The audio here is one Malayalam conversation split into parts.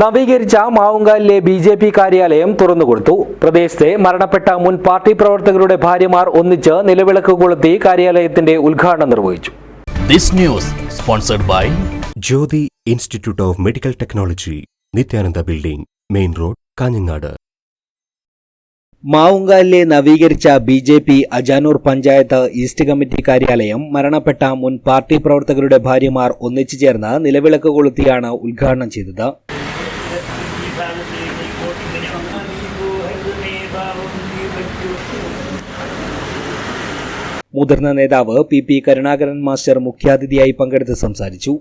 നവീകരിച്ച മാവുങ്കാലിലെ ബി.ജെ.പി. കാര്യാലയം തുറന്നുകൊടുത്തു. പ്രദേശത്തെ മരണപ്പെട്ട മുൻ പാർട്ടി പ്രവർത്തകരുടെ ഭാര്യമാർ ഒന്നിച്ച് നിലവിളക്ക് കൊളുത്തി കാര്യാലയത്തിന്റെ ഉദ്ഘാടനം നിർവഹിച്ചു. This news sponsored by Jyoti Institute of Medical Technology, Nityananda Building, Main Road, Kanjangad. മാവുങ്കാലിലെ നവീകരിച്ച BJP. Ajanur panchayat east committee കാര്യാലയം മരണപ്പെട്ട മുൻ പാർട്ടി പ്രവർത്തകരുടെ ഭാര്യമാർ ഒന്നിച്ചു ചേർന്ന് നിലവിളക്ക് കൊളുത്തിയാണ് ഉദ്ഘാടനം ചെയ്തത്. മുതിർന്ന നേതാവ് പി കരുണാകരൻ മാസ്റ്റർ മുഖ്യാതിഥിയായി പങ്കെടുത്ത് സംസാരിച്ചു.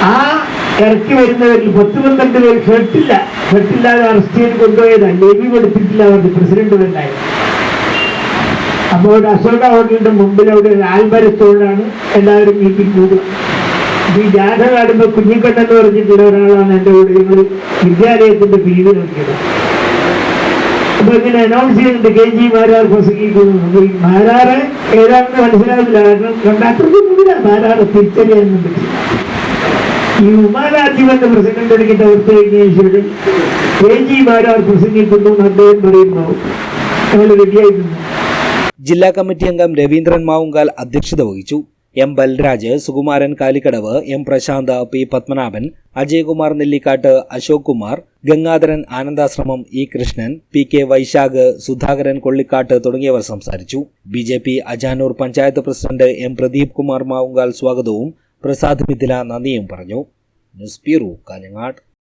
ആ ഇറക്കി വരുന്നവരിൽ 10-12 പേര് ഷർട്ടില്ലാതെ അറസ്റ്റ് ചെയ്ത് കൊണ്ടുപോയതാണ്. ലേബി കൊടുത്തിട്ടില്ല, അവർക്ക് പ്രസിഡന്റ് ഉണ്ടായി. അപ്പോൾ ഒരു അശോക ഹോട്ടലിന്റെ മുമ്പിൽ അവിടെ ഒരു ആൽമരത്തോടാണ് എല്ലാവരും മീറ്റിംഗ് കൂടുക. ഈ ജാഥ കാണുമ്പോൾ കുഞ്ഞിക്കണ്ണെന്ന് പറഞ്ഞിട്ടുള്ള ഒരാളാണ് എൻ്റെ കൂടെ ഞങ്ങൾ വിദ്യാലയത്തിന്റെ പിരിവ് നോക്കിയത്. അപ്പൊ ഇങ്ങനെ അനൗൺസ് ചെയ്യുന്നുണ്ട് KG മാരാർ പ്രസംഗിക്കുന്നു. മാരാറെ ഏതാണെന്ന് മനസ്സിലാവില്ല, കാരണം കണ്ടാക്ടർക്ക് മുന്നില്ല മാരാറെ തിരിച്ചറിയാനൊന്നും പറ്റില്ല. ഈ ഉമാരാജീവന്റെ പ്രസംഗം തുടങ്ങിയിട്ട് അവർക്ക് കഴിഞ്ഞ KG മാരാർ പ്രസംഗിക്കുന്നു അദ്ദേഹം പറയുമ്പോൾ ഞങ്ങൾ റെഡിയായിരുന്നു. ജില്ലാ കമ്മിറ്റി അംഗം രവീന്ദ്രൻ മാവുങ്കാൽ അധ്യക്ഷത വഹിച്ചു. M Balraj, Sukumaran Kalikkadavu, M Prashanth, P Padmanabhan, Ajaykumar Nellikkat, Ashok Kumar, Gangadharan Anandashramam, E Krishnan, PK Vaishakh, Sudhakaran Kollikkat തുടങ്ങിയവർ സംസാരിച്ചു. BJP. Ajanur panchayat president M Pradeep Kumar Mavungal സ്വാഗതവും പ്രസാദ് മിഥില നന്ദിയും പറഞ്ഞു. News bureau, Kanhangad.